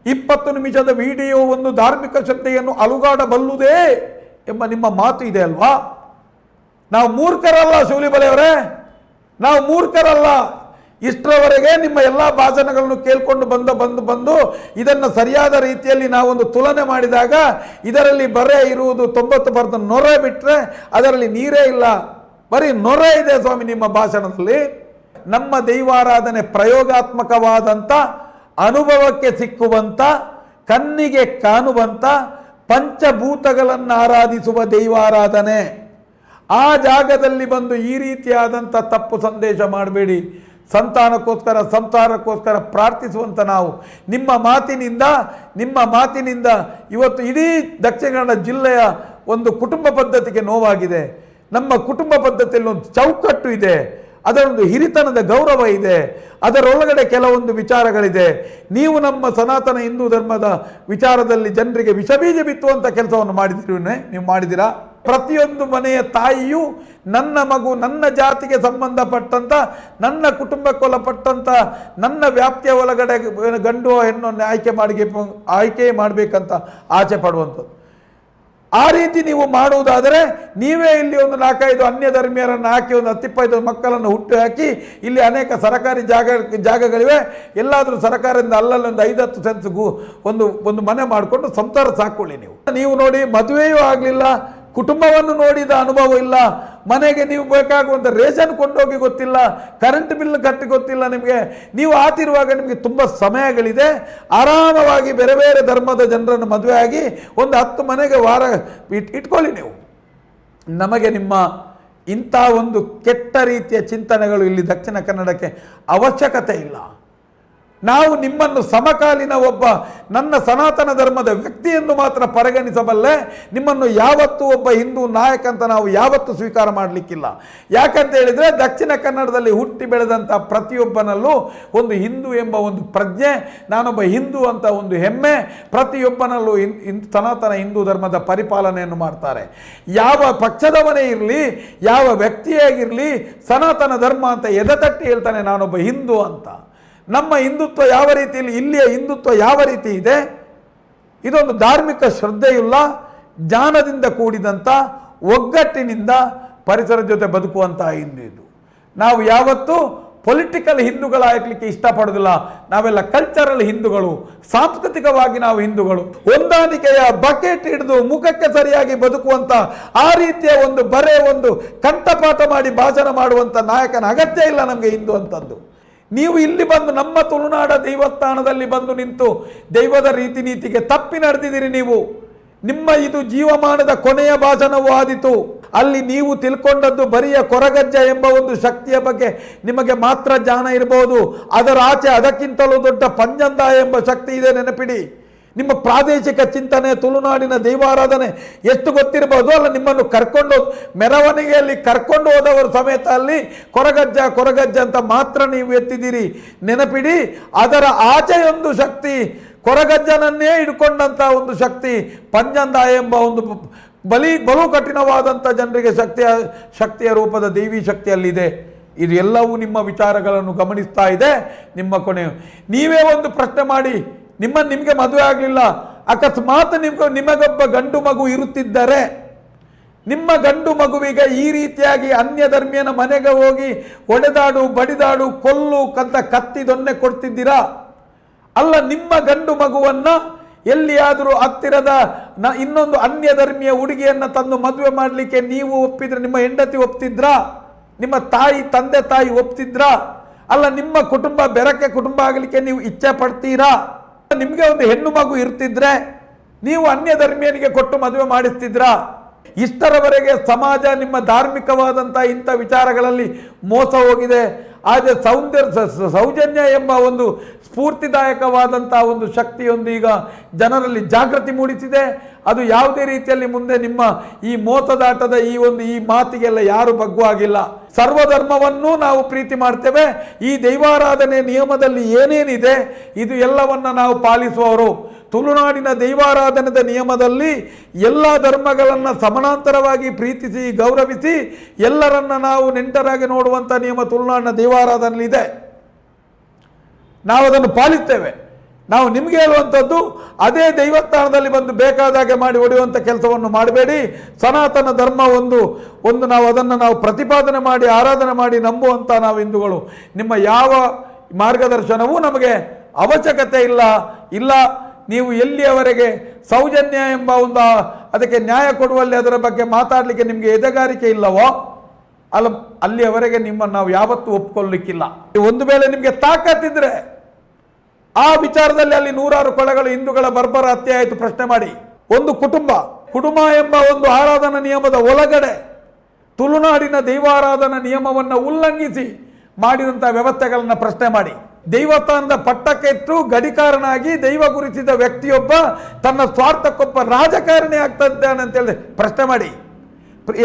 [SPEAKER 2] 20 ನಿಮಿಷದ ವಿಡಿಯೋ ಒಂದು ಧಾರ್ಮಿಕ ಶ್ರದ್ಧೆಯನ್ನು ಅಲುಗಾಡಬಲ್ಲುದೇ ಎಂಬ ನಿಮ್ಮ ಮಾತು ಇದೆ ಅಲ್ವಾ? ನಾವು ಮೂರ್ಖರಲ್ಲ ಶಿವಲಿಬಲೆಯವರೇ, ನಾವು ಮೂರ್ಖರಲ್ಲ. ಇಷ್ಟರವರೆಗೆ ನಿಮ್ಮ ಎಲ್ಲ ಭಾಷಣಗಳನ್ನು ಕೇಳಿಕೊಂಡು ಬಂದು ಇದನ್ನು ಸರಿಯಾದ ರೀತಿಯಲ್ಲಿ ನಾವೊಂದು ತುಲನೆ ಮಾಡಿದಾಗ ಇದರಲ್ಲಿ ಬರೇ ಇರುವುದು 90% ನೊರೆ ಬಿಟ್ಟರೆ ಅದರಲ್ಲಿ ನೀರೇ ಇಲ್ಲ, ಬರೀ ನೊರೆ ಇದೆ ಸ್ವಾಮಿ ನಿಮ್ಮ ಭಾಷಣದಲ್ಲಿ. ನಮ್ಮ ದೈವಾರಾಧನೆ ಪ್ರಯೋಗಾತ್ಮಕವಾದಂಥ, ಅನುಭವಕ್ಕೆ ಸಿಕ್ಕುವಂಥ, ಕಣ್ಣಿಗೆ ಕಾಣುವಂಥ ಪಂಚಭೂತಗಳನ್ನು ಆರಾಧಿಸುವ ದೈವಾರಾಧನೆ. ಆ ಜಾಗದಲ್ಲಿ ಬಂದು ಈ ರೀತಿಯಾದಂಥ ತಪ್ಪು ಸಂದೇಶ ಮಾಡಬೇಡಿ. ಸಂತಾನಕ್ಕೋಸ್ಕರ, ಸಂಸಾರಕ್ಕೋಸ್ಕರ ಪ್ರಾರ್ಥಿಸುವಂಥ ನಾವು ನಿಮ್ಮ ಮಾತಿನಿಂದ ಇವತ್ತು ಇಡೀ ದಕ್ಷಿಣ ಕನ್ನಡ ಜಿಲ್ಲೆಯ ಒಂದು ಕುಟುಂಬ ಪದ್ಧತಿಗೆ ನೋವಾಗಿದೆ. ನಮ್ಮ ಕುಟುಂಬ ಪದ್ಧತಿಯಲ್ಲಿ ಒಂದು ಚೌಕಟ್ಟು ಇದೆ, ಅದರೊಂದು ಹಿರಿತನದ ಗೌರವ ಇದೆ, ಅದರೊಳಗಡೆ ಕೆಲವೊಂದು ವಿಚಾರಗಳಿದೆ. ನೀವು ನಮ್ಮ ಸನಾತನ ಹಿಂದೂ ಧರ್ಮದ ವಿಚಾರದಲ್ಲಿ ಜನರಿಗೆ ವಿಷಬೀಜ ಬಿತ್ತುವಂಥ ಕೆಲಸವನ್ನು ನೀವು ಮಾಡಿದ್ದೀರಾ? ಪ್ರತಿಯೊಂದು ಮನೆಯ ತಾಯಿಯು ನನ್ನ ಮಗು, ನನ್ನ ಜಾತಿಗೆ ಸಂಬಂಧಪಟ್ಟಂಥ, ನನ್ನ ಕುಟುಂಬಕ್ಕೆ ಒಳಪಟ್ಟಂಥ, ನನ್ನ ವ್ಯಾಪ್ತಿಯ ಒಳಗಡೆ ಗಂಡು ಹೆಣ್ಣನ್ನು ಆಯ್ಕೆ ಮಾಡಬೇಕಂತ ಆಸೆ ಪಡುವಂಥದ್ದು. ಆ ರೀತಿ ನೀವು ಮಾಡುವುದಾದರೆ ನೀವೇ ಇಲ್ಲಿ ಒಂದು 4-5 ಅನ್ಯ ಧರ್ಮೀಯರನ್ನು ಹಾಕಿ ಒಂದು 10-15 ಮಕ್ಕಳನ್ನು ಹುಟ್ಟು ಹಾಕಿ ಇಲ್ಲಿ ಅನೇಕ ಸರ್ಕಾರಿ ಜಾಗಗಳಿವೆ, ಎಲ್ಲಾದರೂ ಸರ್ಕಾರದಿಂದ ಅಲ್ಲಲ್ಲೊಂದು 5-10 ಸೆನ್ಸ್ಗೂ ಒಂದು ಮನೆ ಮಾಡಿಕೊಂಡು ಸಂಸಾರ ಸಾಕೊಳ್ಳಿ. ನೀವು ನೋಡಿ, ಮದುವೆಯೂ ಆಗಲಿಲ್ಲ, ಕುಟುಂಬವನ್ನು ನೋಡಿದ ಅನುಭವ ಇಲ್ಲ, ಮನೆಗೆ ನೀವು ಬೇಕಾಗುವಂಥ ರೇಷನ್ ಕೊಂಡೋಗಿ ಗೊತ್ತಿಲ್ಲ, ಕರೆಂಟ್ ಬಿಲ್ ಕಟ್ಟಿ ಗೊತ್ತಿಲ್ಲ ನಿಮಗೆ. ನೀವು ಆತಿರುವಾಗ ನಿಮಗೆ ತುಂಬ ಸಮಯಗಳಿದೆ, ಆರಾಮವಾಗಿ ಬೇರೆ ಬೇರೆ ಧರ್ಮದ ಜನರನ್ನು ಮದುವೆ ಆಗಿ ಒಂದು 10 ಮನೆಗೆ ವಾರ ಇಟ್ಕೊಳ್ಳಿ ನೀವು. ನಮಗೆ ನಿಮ್ಮ ಇಂಥ ಒಂದು ಕೆಟ್ಟ ರೀತಿಯ ಚಿಂತನೆಗಳು ಇಲ್ಲಿ ದಕ್ಷಿಣ ಕನ್ನಡಕ್ಕೆ ಅವಶ್ಯಕತೆ ಇಲ್ಲ. ನಾವು ನಿಮ್ಮನ್ನು ಸಮಕಾಲೀನ ಒಬ್ಬ ನನ್ನ ಸನಾತನ ಧರ್ಮದ ವ್ಯಕ್ತಿಯನ್ನು ಮಾತ್ರ ಪರಿಗಣಿಸಬಲ್ಲೆ. ನಿಮ್ಮನ್ನು ಯಾವತ್ತೂ ಒಬ್ಬ ಹಿಂದೂ ನಾಯಕ ಅಂತ ನಾವು ಯಾವತ್ತೂ ಸ್ವೀಕಾರ ಮಾಡಲಿಕ್ಕಿಲ್ಲ. ಯಾಕಂತ ಹೇಳಿದರೆ ದಕ್ಷಿಣ ಕನ್ನಡದಲ್ಲಿ ಹುಟ್ಟಿ ಬೆಳೆದಂಥ ಪ್ರತಿಯೊಬ್ಬನಲ್ಲೂ ಒಂದು ಹಿಂದೂ ಎಂಬ ಒಂದು ಪ್ರಜ್ಞೆ, ನಾನೊಬ್ಬ ಹಿಂದೂ ಅಂತ ಒಂದು ಹೆಮ್ಮೆ ಪ್ರತಿಯೊಬ್ಬನಲ್ಲೂ ಸನಾತನ ಹಿಂದೂ ಧರ್ಮದ ಪರಿಪಾಲನೆಯನ್ನು ಮಾಡ್ತಾರೆ. ಯಾವ ಪಕ್ಷದವನೇ ಇರಲಿ, ಯಾವ ವ್ಯಕ್ತಿಯಾಗಿರಲಿ, ಸನಾತನ ಧರ್ಮ ಅಂತ ಎದೆತಟ್ಟಿ ಹೇಳ್ತಾನೆ ನಾನೊಬ್ಬ ಹಿಂದೂ ಅಂತ. ನಮ್ಮ ಹಿಂದುತ್ವ ಯಾವ ರೀತಿಯಲ್ಲಿ, ಇಲ್ಲಿಯ ಹಿಂದುತ್ವ ಯಾವ ರೀತಿ ಇದೆ, ಇದೊಂದು ಧಾರ್ಮಿಕ ಶ್ರದ್ಧೆಯುಳ್ಳ, ಜ್ಞಾನದಿಂದ ಕೂಡಿದಂಥ, ಒಗ್ಗಟ್ಟಿನಿಂದ ಪರಿಸರದ ಜೊತೆ ಬದುಕುವಂಥ ಹಿಂದೂ ಇದು. ನಾವು ಯಾವತ್ತೂ ಪೊಲಿಟಿಕಲ್ ಹಿಂದೂಗಳಾಗಲಿಕ್ಕೆ ಇಷ್ಟಪಡೋದಿಲ್ಲ. ನಾವೆಲ್ಲ ಕಲ್ಚರಲ್ ಹಿಂದೂಗಳು, ಸಾಂಸ್ಕೃತಿಕವಾಗಿ ನಾವು ಹಿಂದೂಗಳು. ಹೊಂದಾಣಿಕೆಯ ಬಕೆಟ್ ಹಿಡಿದು ಮುಖಕ್ಕೆ ಸರಿಯಾಗಿ ಬದುಕುವಂಥ ಆ ರೀತಿಯ ಒಂದು ಒಂದು ಕಂಠಪಾಠ ಮಾಡಿ ಭಾಷಣ ಮಾಡುವಂಥ ನಾಯಕನ ಅಗತ್ಯ ಇಲ್ಲ ನಮಗೆ ಹಿಂದೂ ಅಂತಂದು. ನೀವು ಇಲ್ಲಿ ಬಂದು ನಮ್ಮ ತುಳುನಾಡ ದೇವಸ್ಥಾನದಲ್ಲಿ ಬಂದು ನಿಂತು ದೈವದ ರೀತಿ ನೀತಿಗೆ ತಪ್ಪಿ ನಡೆದಿದ್ದೀರಿ ನೀವು. ನಿಮ್ಮ ಇದು ಜೀವಮಾನದ ಕೊನೆಯ ಭಾಷಣವೂ ಆದಿತು. ಅಲ್ಲಿ ನೀವು ತಿಳ್ಕೊಂಡದ್ದು ಬರಿಯ ಕೊರಗಜ್ಜ ಎಂಬ ಒಂದು ಶಕ್ತಿಯ ಬಗ್ಗೆ ನಿಮಗೆ ಮಾತ್ರ ಜ್ಞಾನ ಇರಬಹುದು. ಅದರ ಆಚೆ ಅದಕ್ಕಿಂತಲೂ ದೊಡ್ಡ ಪಂಜಂದ ಎಂಬ ಶಕ್ತಿ ಇದೆ, ನೆನಪಿಡಿ. ನಿಮ್ಮ ಪ್ರಾದೇಶಿಕ ಚಿಂತನೆ, ತುಳುನಾಡಿನ ದೈವಾರಾಧನೆ ಎಷ್ಟು ಗೊತ್ತಿರಬಹುದು. ಅಲ್ಲ, ನಿಮ್ಮನ್ನು ಕರ್ಕೊಂಡು ಮೆರವಣಿಗೆಯಲ್ಲಿ ಕರ್ಕೊಂಡು ಹೋದವರು ಸಮೇತ ಅಲ್ಲಿ ಕೊರಗಜ್ಜ ಅಂತ ಮಾತ್ರ ನೀವು ಎತ್ತಿದ್ದೀರಿ. ನೆನಪಿಡಿ, ಅದರ ಆಚೆಯೊಂದು ಶಕ್ತಿ, ಕೊರಗಜ್ಜನನ್ನೇ ಹಿಡ್ಕೊಂಡಂಥ ಒಂದು ಶಕ್ತಿ, ಪಂಜಂದ ಎಂಬ ಒಂದು ಬಲು ಕಠಿಣವಾದಂಥ ಜನರಿಗೆ ಶಕ್ತಿಯ ರೂಪದ ದೇವಿ ಶಕ್ತಿಯಲ್ಲಿದೆ. ಇದು ಎಲ್ಲವೂ ನಿಮ್ಮ ವಿಚಾರಗಳನ್ನು ಗಮನಿಸ್ತಾ ಇದೆ. ನಿಮ್ಮ ಕೊನೆ ನೀವೇ ಒಂದು ಪ್ರಶ್ನೆ ಮಾಡಿ, ನಿಮಗೆ ಮದುವೆ ಆಗಲಿಲ್ಲ, ಅಕಸ್ಮಾತ್ ನಿಮಗೊಬ್ಬ ಗಂಡು ಮಗು ಇರುತ್ತಿದ್ದರೆ, ನಿಮ್ಮ ಗಂಡು ಮಗುವಿಗೆ ಈ ರೀತಿಯಾಗಿ ಅನ್ಯ ಧರ್ಮೀಯನ ಮನೆಗೆ ಹೋಗಿ ಒಡೆದಾಡು, ಬಡಿದಾಡು, ಕೊಲ್ಲು ಕಂತ ಕತ್ತಿ ದೊನ್ನೆ ಕೊಡ್ತಿದ್ದೀರಾ? ಅಲ್ಲ, ನಿಮ್ಮ ಗಂಡು ಮಗುವನ್ನ ಎಲ್ಲಿಯಾದರೂ ಹತ್ತಿರದ ಇನ್ನೊಂದು ಅನ್ಯ ಧರ್ಮೀಯ ಹುಡುಗಿಯನ್ನು ತಂದು ಮದುವೆ ಮಾಡಲಿಕ್ಕೆ ನೀವು ಒಪ್ಪಿದ್ರೆ, ನಿಮ್ಮ ಹೆಂಡತಿ ಒಪ್ತಿದ್ರಾ? ನಿಮ್ಮ ತಂದೆ ತಾಯಿ ಒಪ್ತಿದ್ರಾ? ಅಲ್ಲ, ನಿಮ್ಮ ಕುಟುಂಬ ಬೆರಕೆ ಕುಟುಂಬ ಆಗಲಿಕ್ಕೆ ನೀವು ಇಚ್ಛೆ ಪಡ್ತೀರಾ? ನಿಮಗೆ ಒಂದು ಹೆಣ್ಣು ಮಗು ಇರ್ತಿದ್ರೆ ನೀವು ಅನ್ಯ ಧರ್ಮೀಯನಿಗೆ ಕೊಟ್ಟು ಮದುವೆ ಮಾಡಿಸ್ತಿದ್ರಾ? ಇಷ್ಟರವರೆಗೆ ಸಮಾಜ ನಿಮ್ಮ ಧಾರ್ಮಿಕವಾದಂಥ ಇಂಥ ವಿಚಾರಗಳಲ್ಲಿ ಮೋಸ ಹೋಗಿದೆ. ಆದರೆ ಸೌಜನ್ಯ ಎಂಬ ಒಂದು ಸ್ಫೂರ್ತಿದಾಯಕವಾದಂಥ ಒಂದು ಶಕ್ತಿಯೊಂದು ಈಗ ಜನರಲ್ಲಿ ಜಾಗೃತಿ ಮೂಡಿಸಿದೆ. ಅದು ಯಾವುದೇ ರೀತಿಯಲ್ಲಿ ಮುಂದೆ ನಿಮ್ಮ ಈ ಮೋಸದಾಟದ ಈ ಮಾತಿಗೆಲ್ಲ ಯಾರು ಬಗ್ಗುವಾಗಿಲ್ಲ. ಸರ್ವಧರ್ಮವನ್ನು ನಾವು ಪ್ರೀತಿ ಮಾಡ್ತೇವೆ. ಈ ದೈವಾರಾಧನೆ ನಿಯಮದಲ್ಲಿ ಏನೇನಿದೆ ಇದು ಎಲ್ಲವನ್ನ ನಾವು ಪಾಲಿಸುವವರು. ತುಳುನಾಡಿನ ದೈವಾರಾಧನೆದ ನಿಯಮದಲ್ಲಿ ಎಲ್ಲ ಧರ್ಮಗಳನ್ನು ಸಮಾನಾಂತರವಾಗಿ ಪ್ರೀತಿಸಿ ಗೌರವಿಸಿ ಎಲ್ಲರನ್ನ ನಾವು ನೆಂಟರಾಗಿ ನೋಡುವಂಥ ನಿಯಮ ತುಳುನಾಡಿನ ದೈವಾರಾಧನೆಯಲ್ಲಿದೆ. ನಾವು ಅದನ್ನು ಪಾಲಿಸ್ತೇವೆ. ನಾವು ನಿಮಗೆ ಹೇಳುವಂಥದ್ದು ಅದೇ ದೈವಸ್ಥಾನದಲ್ಲಿ ಬಂದು ಬೇಕಾದಾಗೆ ಮಾಡಿ ಹೊಡೆಯುವಂಥ ಕೆಲಸವನ್ನು ಮಾಡಬೇಡಿ. ಸನಾತನ ಧರ್ಮ ಒಂದು ನಾವು ಅದನ್ನು ನಾವು ಪ್ರತಿಪಾದನೆ ಮಾಡಿ ಆರಾಧನೆ ಮಾಡಿ ನಂಬುವಂಥ ನಾವು ಹಿಂದೂಗಳು. ನಿಮ್ಮ ಯಾವ ಮಾರ್ಗದರ್ಶನವೂ ನಮಗೆ ಅವಶ್ಯಕತೆ ಇಲ್ಲ. ನೀವು ಎಲ್ಲಿಯವರೆಗೆ ಸೌಜನ್ಯ ಎಂಬ ಅದಕ್ಕೆ ನ್ಯಾಯ ಕೊಡುವಲ್ಲಿ ಅದರ ಬಗ್ಗೆ ಮಾತಾಡಲಿಕ್ಕೆ ನಿಮಗೆ ಎದೆಗಾರಿಕೆ ಇಲ್ಲವೋ ಅಲ್ಲಿಯವರೆಗೆ ನಿಮ್ಮನ್ನು ನಾವು ಯಾವತ್ತೂ ಒಪ್ಕೊಳ್ಳಿಕ್ಕಿಲ್ಲ. ಒಂದು ವೇಳೆ ನಿಮಗೆ ತಾಕತ್ತಿದ್ರೆ ಆ ವಿಚಾರದಲ್ಲಿ ಅಲ್ಲಿ ನೂರಾರು ಕೊಲೆಗಳು ಹಿಂದೂಗಳ ಬರ್ಬರ ಹತ್ಯೆ ಆಯಿತು, ಪ್ರಶ್ನೆ ಮಾಡಿ. ಒಂದು ಕುಟುಂಬ ಎಂಬ ಒಂದು ಆರಾಧನಾ ನಿಯಮದ ಒಳಗಡೆ ತುಳುನಾಡಿನ ದೈವಾರಾಧನಾ ನಿಯಮವನ್ನು ಉಲ್ಲಂಘಿಸಿ ಮಾಡಿದಂಥ ವ್ಯವಸ್ಥೆಗಳನ್ನು ಪ್ರಶ್ನೆ ಮಾಡಿ. ದೈವಸ್ಥಾನದ ಪಟ್ಟಕ್ಕೆಟ್ಟು ಗಡಿಕಾರನಾಗಿ ದೈವ ಗುರುತಿಸಿದ ವ್ಯಕ್ತಿಯೊಬ್ಬ ತನ್ನ ಸ್ವಾರ್ಥಕ್ಕೊಬ್ಬ ರಾಜಕಾರಣಿ ಆಗ್ತಾ ಇದ್ದಾನೆ ಅಂತ ಹೇಳಿದ್ರೆ ಪ್ರಶ್ನೆ ಮಾಡಿ.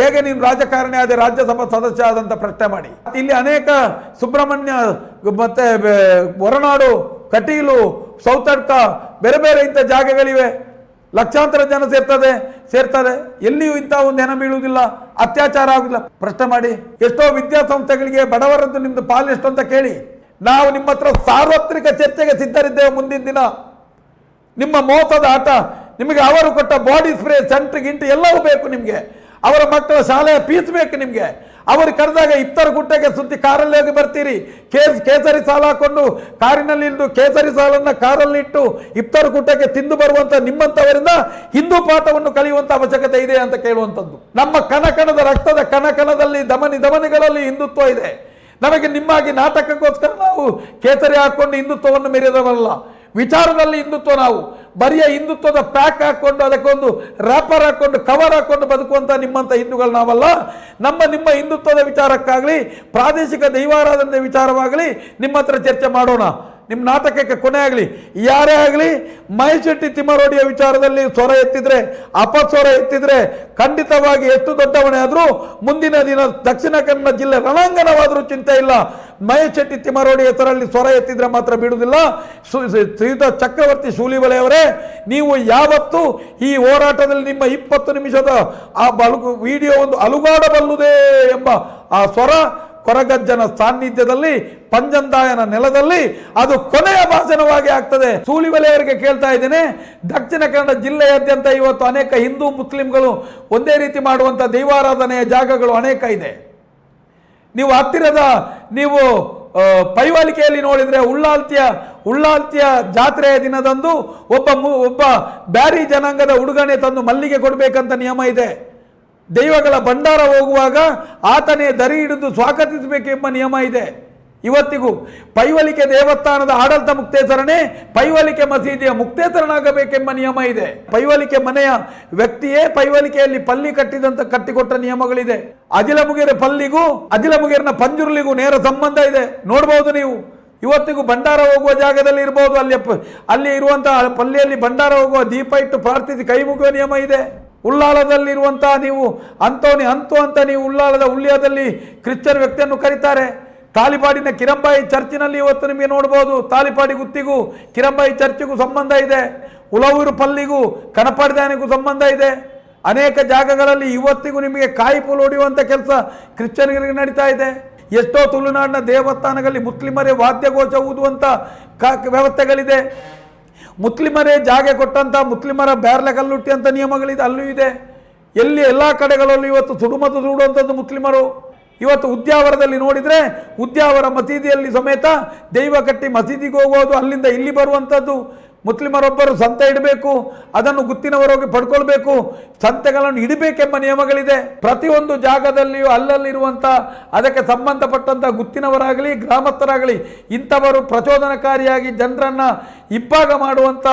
[SPEAKER 2] ಹೇಗೆ ನೀನು ರಾಜಕಾರಣಿ ಆದ ರಾಜ್ಯಸಭಾ ಸದಸ್ಯ ಆದಂತ ಪ್ರಶ್ನೆ ಮಾಡಿ. ಇಲ್ಲಿ ಅನೇಕ ಸುಬ್ರಹ್ಮಣ್ಯ ಮತ್ತೆ ಹೊರನಾಡು, ಕಟೀಲು, ಸೌತಡ್ಕ ಬೇರೆ ಬೇರೆ ಇಂಥ ಜಾಗಗಳಿವೆ. ಲಕ್ಷಾಂತರ ಜನ ಸೇರ್ತಾರೆ. ಎಲ್ಲಿಯೂ ಇಂಥ ಒಂದು ಹೆಣ ಬೀಳುವುದಿಲ್ಲ, ಅತ್ಯಾಚಾರ ಆಗುದಿಲ್ಲ. ಪ್ರಶ್ನೆ ಮಾಡಿ. ಎಷ್ಟೋ ವಿದ್ಯಾಸಂಸ್ಥೆಗಳಿಗೆ ಬಡವರದ್ದು ನಿಮ್ದು ಪಾಲೆಷ್ಟು ಅಂತ ಕೇಳಿ. ನಾವು ನಿಮ್ಮ ಹತ್ರ ಸಾರ್ವತ್ರಿಕ ಚರ್ಚೆಗೆ ಸಿದ್ಧರಿದ್ದೇವೆ. ಮುಂದಿನ ದಿನ ನಿಮ್ಮ ಮೋಸದ ಆಟ, ನಿಮಗೆ ಅವರು ಕೊಟ್ಟ ಬಾಡಿ ಸ್ಪ್ರೇ, ಸೆಂಟ್ರಿ ಗಿಂಟು ಎಲ್ಲವೂ ಬೇಕು. ನಿಮಗೆ ಅವರ ಮಕ್ಕಳ ಶಾಲೆಯ ಫೀಸ್ ಬೇಕು. ನಿಮಗೆ ಅವರು ಕರೆದಾಗ ಇತ್ತರ ಗುಟ್ಟೆಗೆ ಸುತ್ತಿ ಕಾರಲ್ಲಿ ಹೋಗಿ ಬರ್ತೀರಿ. ಕೇಸರಿ ಸಾಲ ಹಾಕೊಂಡು ಕಾರಿನಲ್ಲಿ ಇದ್ದು ಕೇಸರಿ ಸಾಲನ್ನ ಕಾರಲ್ಲಿ ಇಟ್ಟು ಇತ್ತರ ಗುಟ್ಟೆಗೆ ತಿಂದು ಬರುವಂತ ನಿಮ್ಮಂತವರಿಂದ ಹಿಂದೂ ಪಾಠವನ್ನು ಕಲಿಯುವಂತ ಅವಶ್ಯಕತೆ ಇದೆ ಅಂತ ಕೇಳುವಂಥದ್ದು. ನಮ್ಮ ಕಣಕಣದ ರಕ್ತದ ಕಣಕಣದಲ್ಲಿ ಧಮನಿಗಳಲ್ಲಿ ಹಿಂದುತ್ವ ಇದೆ. ನಮಗೆ ನಿಮ್ಮಾಗಿ ನಾಟಕಕ್ಕೋಸ್ಕರ ನಾವು ಕೇಸರಿ ಹಾಕೊಂಡು ಹಿಂದುತ್ವವನ್ನು ಮೆರೆದವಲ್ಲ. ವಿಚಾರದಲ್ಲಿ ಹಿಂದುತ್ವ. ನಾವು ಬರಿಯ ಹಿಂದುತ್ವದ ಪ್ಯಾಕ್ ಹಾಕೊಂಡು ಅದಕ್ಕೊಂದು ರ್ಯಾಪರ್ ಹಾಕೊಂಡು ಕವರ್ ಹಾಕೊಂಡು ಬದುಕುವಂತ ನಿಮ್ಮಂತ ಹಿಂದೂಗಳು ನಾವಲ್ಲ. ನಿಮ್ಮ ಹಿಂದುತ್ವದ ವಿಚಾರಕ್ಕಾಗಲಿ ಪ್ರಾದೇಶಿಕ ದೈವಾರಾಧನೆ ವಿಚಾರವಾಗಲಿ ನಿಮ್ಮ ಹತ್ರ ಚರ್ಚೆ ಮಾಡೋಣ. ನಿಮ್ಮ ನಾಟಕಕ್ಕೆ ಕೊನೆ ಆಗಲಿ. ಯಾರೇ ಆಗಲಿ ಮಹೇಶ್ ಶೆಟ್ಟಿ ತಿಮ್ಮರೋಡಿಯ ವಿಚಾರದಲ್ಲಿ ಸ್ವರ ಎತ್ತಿದ್ರೆ, ಅಪಸ್ವರ ಎತ್ತಿದ್ರೆ ಖಂಡಿತವಾಗಿ ಎಷ್ಟು ದೊಡ್ಡವನೇ ಆದರೂ ಮುಂದಿನ ದಿನ ದಕ್ಷಿಣ ಕನ್ನಡ ಜಿಲ್ಲೆ ರಣಾಂಗಣವಾದರೂ ಚಿಂತೆ ಇಲ್ಲ. ಮಹೇಶ್ ಶೆಟ್ಟಿ ತಿಮ್ಮರೋಡಿ ಹೆಸರಲ್ಲಿ ಸ್ವರ ಎತ್ತಿದ್ರೆ ಮಾತ್ರ ಬಿಡುವುದಿಲ್ಲ. ಶ್ರೀಯುತ ಚಕ್ರವರ್ತಿ ಶೂಲಿಬೆಲೆಯವರೇ, ನೀವು ಯಾವತ್ತು ಈ ಹೋರಾಟದಲ್ಲಿ ನಿಮ್ಮ 20 ನಿಮಿಷದ ಆ ವಿಡಿಯೋ ಒಂದು ಅಲುಗಾಡಬಲ್ಲುದೇ ಎಂಬ ಆ ಸ್ವರ ಕೊರಗಜ್ಜನ ಸಾನ್ನಿಧ್ಯದಲ್ಲಿ ಪಂಜಂದಾಯನ ನೆಲದಲ್ಲಿ ಅದು ಕೊನೆಯ ಭಾಷಣವಾಗಿ ಆಗ್ತದೆ. ಸೂಲಿಬೆಲೆಯವರಿಗೆ ಕೇಳ್ತಾ ಇದ್ದೇನೆ, ದಕ್ಷಿಣ ಕನ್ನಡ ಜಿಲ್ಲೆಯಾದ್ಯಂತ ಇವತ್ತು ಅನೇಕ ಹಿಂದೂ ಮುಸ್ಲಿಂಗಳು ಒಂದೇ ರೀತಿ ಮಾಡುವಂಥ ದೈವಾರಾಧನೆಯ ಜಾಗಗಳು ಅನೇಕ ಇದೆ. ನೀವು ಹತ್ತಿರದ ಪೈವಾಲಿಕೆಯಲ್ಲಿ ನೋಡಿದರೆ ಉಳ್ಳಾಲ್ತಿಯ ಜಾತ್ರೆಯ ದಿನದಂದು ಒಬ್ಬ ಬ್ಯಾರಿ ಜನಾಂಗದ ಉಡುಗೊಣೆ ತಂದು ಮಲ್ಲಿಗೆ ಕೊಡಬೇಕಂತ ನಿಯಮ ಇದೆ. ದೈವಗಳ ಭಂಡಾರ ಹೋಗುವಾಗ ಆತನೇ ದರಿ ಹಿಡಿದು ಸ್ವಾಗತಿಸಬೇಕೆಂಬ ನಿಯಮ ಇದೆ. ಇವತ್ತಿಗೂ ಪೈವಲಿಕೆ ದೇವಸ್ಥಾನದ ಆಡಳಿತ ಮುಕ್ತೇಸರನೇ ಪೈವಲಿಕೆ ಮಸೀದಿಯ ಮುಕ್ತೇಸರನಾಗಬೇಕೆಂಬ ನಿಯಮ ಇದೆ. ಪೈವಲಿಕೆ ಮನೆಯ ವ್ಯಕ್ತಿಯೇ ಪೈವಲಿಕೆಯಲ್ಲಿ ಪಲ್ಲಿ ಕಟ್ಟಿಕೊಟ್ಟ ನಿಯಮಗಳಿದೆ. ಅಜಿಲಮುಗಿರ ಪಲ್ಲಿಗೂ ಅಜಿಲಮುಗಿರಿನ ಪಂಜುರ್ಲಿಗೂ ನೇರ ಸಂಬಂಧ ಇದೆ. ನೋಡಬಹುದು ನೀವು. ಇವತ್ತಿಗೂ ಭಂಡಾರ ಹೋಗುವ ಜಾಗದಲ್ಲಿ ಇರಬಹುದು, ಅಲ್ಲಿ ಇರುವಂತಹ ಪಲ್ಲಿಯಲ್ಲಿ ಭಂಡಾರ ಹೋಗುವ ದೀಪ ಇಟ್ಟು ಪ್ರಾರ್ಥಿಸಿ ಕೈ ಮುಗುವ ನಿಯಮ ಇದೆ. ಉಳ್ಳಾಲದಲ್ಲಿರುವಂತಹ ನೀವು ಅಂತು ಅಂತ ನೀವು ಉಳ್ಳಾಲದ ಉಳ್ಳಿಯಾದಲ್ಲಿ ಕ್ರಿಶ್ಚಿಯನ್ ವ್ಯಕ್ತಿಯನ್ನು ಕರೀತಾರೆ. ತಾಲಿಪಾಡಿನ ಕಿರಂಬಾಯಿ ಚರ್ಚಿನಲ್ಲಿ ಇವತ್ತು ನಿಮಗೆ ನೋಡಬಹುದು. ತಾಲಿಪಾಡಿ ಗುತ್ತಿಗೂ ಕಿರಂಬಾಯಿ ಚರ್ಚಿಗೂ ಸಂಬಂಧ ಇದೆ. ಉಳವೂರು ಪಲ್ಲಿಗೂ ಕನಪಾಡಿದಾನಿಗೂ ಸಂಬಂಧ ಇದೆ. ಅನೇಕ ಜಾಗಗಳಲ್ಲಿ ಇವತ್ತಿಗೂ ನಿಮಗೆ ಕಾಯಿ ಪೂಲು ಹೊಡೆಯುವಂಥ ಕೆಲಸ ಕ್ರಿಶ್ಚಿಯನ್ಗಳಿಗೆ ನಡೀತಾ ಇದೆ. ಎಷ್ಟೋ ತುಳುನಾಡಿನ ದೇವಸ್ಥಾನಗಳಲ್ಲಿ ಮುಸ್ಲಿಮರೇ ವಾದ್ಯಘೋಷ ಊದುವಂಥ ವ್ಯವಸ್ಥೆಗಳಿದೆ. ಮುಸ್ಲಿಮರೇ ಜಾಗೆ ಕೊಟ್ಟಂಥ ಮುಸ್ಲಿಮರ ಬ್ಯಾರ್ಲೆ ಕಲ್ಲುಟ್ಟಿ ಅಂತ ನಿಯಮಗಳಿದೆ, ಅಲ್ಲೂ ಇದೆ. ಎಲ್ಲ ಕಡೆಗಳಲ್ಲೂ ಇವತ್ತು ಸುಡುವಂಥದ್ದು ಮುಸ್ಲಿಮರು. ಇವತ್ತು ಉದ್ಯಾವರದಲ್ಲಿ ನೋಡಿದರೆ ಉದ್ಯಾವರ ಮಸೀದಿಯಲ್ಲಿ ಸಮೇತ ದೈವ ಕಟ್ಟಿ ಮಸೀದಿಗೆ ಹೋಗೋದು, ಅಲ್ಲಿಂದ ಇಲ್ಲಿ ಬರುವಂಥದ್ದು. ಮುಸ್ಲಿಮರೊಬ್ಬರು ಸಂತೆ ಇಡಬೇಕು, ಅದನ್ನು ಗುತ್ತಿನವರೋಗಿ ಪಡ್ಕೊಳ್ಬೇಕು, ಸಂತೆಗಳನ್ನು ಇಡಬೇಕೆಂಬ ನಿಯಮಗಳಿದೆ. ಪ್ರತಿಯೊಂದು ಜಾಗದಲ್ಲಿಯೂ ಅಲ್ಲಲ್ಲಿರುವಂಥ ಅದಕ್ಕೆ ಸಂಬಂಧಪಟ್ಟಂಥ ಗುತ್ತಿನವರಾಗಲಿ ಗ್ರಾಮಸ್ಥರಾಗಲಿ ಇಂಥವರು ಪ್ರಚೋದನಕಾರಿಯಾಗಿ ಜನರನ್ನು ಇಬ್ಬಾಗ ಮಾಡುವಂಥ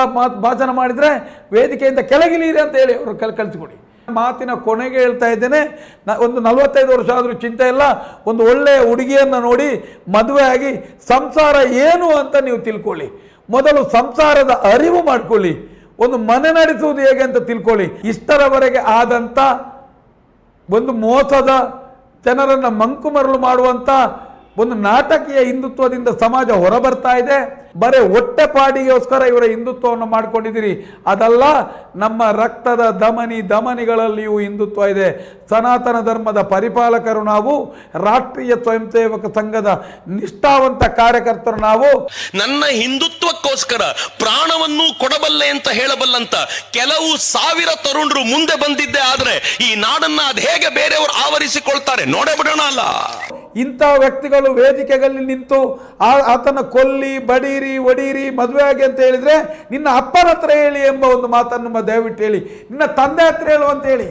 [SPEAKER 2] ಭಾಷಣ ಮಾಡಿದರೆ ವೇದಿಕೆಯಿಂದ ಕೆಳಗಿಳಿಯಿರಿ ಅಂತ ಹೇಳಿ ಅವರು ಕಳಿಸಿಕೊಡಿ. ಮಾತಿನ ಕೊನೆಗೆ ಹೇಳ್ತಾ ಇದ್ದೇನೆ, ಒಂದು 45 ವರ್ಷ ಆದರೂ ಚಿಂತೆ ಇಲ್ಲ. ಒಂದು ಒಳ್ಳೆಯ ಹುಡುಗಿಯನ್ನು ನೋಡಿ ಮದುವೆ ಆಗಿ ಸಂಸಾರ ಏನು ಅಂತ ನೀವು ತಿಳ್ಕೊಳ್ಳಿ. ಮೊದಲು ಸಂಸಾರದ ಅರಿವು ಮಾಡಿಕೊಳ್ಳಿ. ಒಂದು ಮನೆ ನಡೆಸುವುದು ಹೇಗೆ ಅಂತ ತಿಳ್ಕೊಳ್ಳಿ. ಇಷ್ಟರವರೆಗೆ ಆದಂಥ ಒಂದು ಮೋಸದ ಜನರನ್ನು ಮಂಕುಮರಳು ಮಾಡುವಂಥ ಒಂದು ನಾಟಕೀಯ ಹಿಂದುತ್ವದಿಂದ ಸಮಾಜ ಹೊರಬರ್ತಾ ಇದೆ. ಬರೀ ಹೊಟ್ಟೆಪಾಡಿಗೋಸ್ಕರ ಇವರ ಹಿಂದುತ್ವವನ್ನು ಮಾಡ್ಕೊಂಡಿದ್ದೀರಿ. ಅದಲ್ಲ, ನಮ್ಮ ರಕ್ತದ ಧಮನಿಗಳಲ್ಲಿಯೂ ಹಿಂದುತ್ವ ಇದೆ. ಸನಾತನ ಧರ್ಮದ ಪರಿಪಾಲಕರು ನಾವು, ರಾಷ್ಟ್ರೀಯ ಸ್ವಯಂ ಸೇವಕ ಸಂಘದ ನಿಷ್ಠಾವಂತ ಕಾರ್ಯಕರ್ತರು ನಾವು.
[SPEAKER 1] ನನ್ನ ಹಿಂದುತ್ವಕ್ಕೋಸ್ಕರ ಪ್ರಾಣವನ್ನು ಕೊಡಬಲ್ಲೆ ಅಂತ ಹೇಳಬಲ್ಲಂತ ಕೆಲವು ಸಾವಿರ ತರುಣರು ಮುಂದೆ ಬಂದಿದ್ದೆ ಆದ್ರೆ ಈ ನಾಡನ್ನ ಅದ್ ಹೇಗೆ ಬೇರೆಯವರು ಆವರಿಸಿಕೊಳ್ತಾರೆ ನೋಡೇ ಬಿಡೋಣ ಅಲ್ಲ.
[SPEAKER 2] ಇಂಥ ವ್ಯಕ್ತಿಗಳು ವೇದಿಕೆಗಳಲ್ಲಿ ನಿಂತು ಆತನ ಕೊಲ್ಲಿ, ಬಡೀರಿ, ಒಡೀರಿ, ಮದುವೆ ಆಗಿ ಅಂತ ಹೇಳಿದ್ರೆ ನಿನ್ನ ಅಪ್ಪನ ಹತ್ರ ಹೇಳಿ ಎಂಬ ಒಂದು ಮಾತನ್ನು ದಯವಿಟ್ಟು ಹೇಳಿ. ನಿನ್ನ ತಂದೆ ಹತ್ರ ಹೇಳು ಅಂತ ಹೇಳಿ.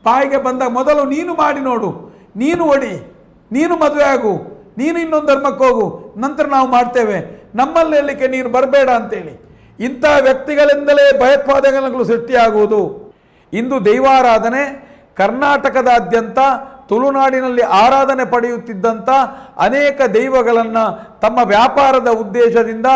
[SPEAKER 2] ಬಾಯಿಗೆ ಬಂದಾಗ ಮೊದಲು ನೀನು ಮಾಡಿ ನೋಡು, ನೀನು ಒಡಿ, ನೀನು ಮದುವೆ ಆಗು, ನೀನು ಇನ್ನೊಂದು ಧರ್ಮಕ್ಕೆ ಹೋಗು, ನಂತರ ನಾವು ಮಾಡ್ತೇವೆ, ನಮ್ಮಲ್ಲಿ ಹೇಳಲಿಕ್ಕೆ ನೀನು ಬರಬೇಡ ಅಂತೇಳಿ. ಇಂಥ ವ್ಯಕ್ತಿಗಳಿಂದಲೇ ಭಯೋತ್ಪಾದನೆಗಳು ಸೃಷ್ಟಿಯಾಗುವುದು. ಇಂದು ದೈವಾರಾಧನೆ ಕರ್ನಾಟಕದಾದ್ಯಂತ ತುಳುನಾಡಿನಲ್ಲಿ ಆರಾಧನೆ ಪಡೆಯುತ್ತಿದ್ದಂಥ ಅನೇಕ ದೈವಗಳನ್ನು ತಮ್ಮ ವ್ಯಾಪಾರದ ಉದ್ದೇಶದಿಂದ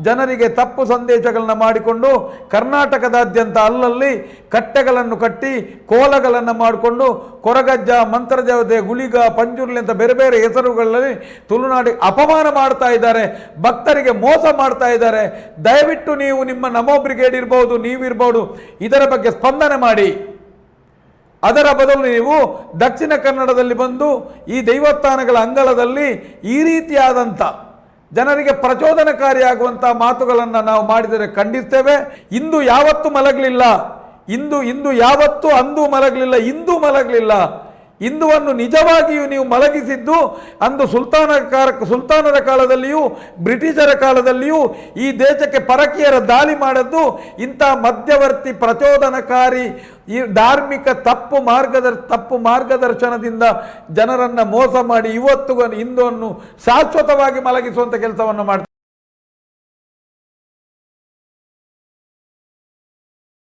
[SPEAKER 2] ಜನರಿಗೆ ತಪ್ಪು ಸಂದೇಶಗಳನ್ನು ಮಾಡಿಕೊಂಡು ಕರ್ನಾಟಕದಾದ್ಯಂತ ಅಲ್ಲಲ್ಲಿ ಕಟ್ಟೆಗಳನ್ನು ಕಟ್ಟಿ ಕೋಲಗಳನ್ನು ಮಾಡಿಕೊಂಡು ಕೊರಗಜ್ಜ, ಮಂತ್ರದೇವತೆ, ಗುಳಿಗ, ಪಂಜುರ್ಲಿ ಅಂತ ಬೇರೆ ಬೇರೆ ಹೆಸರುಗಳಲ್ಲಿ ತುಳುನಾಡಿಗೆ ಅಪಮಾನ ಮಾಡ್ತಾ ಇದ್ದಾರೆ, ಭಕ್ತರಿಗೆ ಮೋಸ ಮಾಡ್ತಾ ಇದ್ದಾರೆ. ದಯವಿಟ್ಟು ನೀವು ನಿಮ್ಮ ನಮೋ ಬ್ರಿಗೇಡ್ ಇರ್ಬೋದು, ನೀವಿರ್ಬೋದು, ಇದರ ಬಗ್ಗೆ ಸ್ಪಂದನೆ ಮಾಡಿ. ಅದರ ಬದಲು ನೀವು ದಕ್ಷಿಣ ಕನ್ನಡದಲ್ಲಿ ಬಂದು ಈ ದೈವಸ್ಥಾನಗಳ ಅಂಗಳದಲ್ಲಿ ಈ ರೀತಿಯಾದಂಥ ಜನರಿಗೆ ಪ್ರಚೋದನಕಾರಿಯಾಗುವಂಥ ಮಾತುಗಳನ್ನು ನಾವು ಮಾಡಿದರೆ ಖಂಡಿಸ್ತೇವೆ. ಇಂದು ಯಾವತ್ತೂ ಮಲಗಲಿಲ್ಲ, ಇಂದು ಯಾವತ್ತೂ ಅಂದು ಮಲಗಲಿಲ್ಲ, ಇಂದು ಮಲಗಲಿಲ್ಲ. ಹಿಂದುವನ್ನು ನಿಜವಾಗಿಯೂ ನೀವು ಮಲಗಿಸಿದ್ದು ಅಂದು ಸುಲ್ತಾನರ ಕಾಲದಲ್ಲಿಯೂ ಬ್ರಿಟಿಷರ ಕಾಲದಲ್ಲಿಯೂ ಈ ದೇಶಕ್ಕೆ ಪರಕೀಯರ ದಾಳಿ ಮಾಡದ್ದು ಇಂಥ ಮಧ್ಯವರ್ತಿ ಪ್ರಚೋದನಕಾರಿ ಈ ಧಾರ್ಮಿಕ ತಪ್ಪು ಮಾರ್ಗದರ್ಶನದಿಂದ ಜನರನ್ನು ಮೋಸ ಮಾಡಿ ಇವತ್ತು ಹಿಂದುವನ್ನು ಶಾಶ್ವತವಾಗಿ ಮಲಗಿಸುವಂಥ ಕೆಲಸವನ್ನು ಮಾಡ್ತಾರೆ.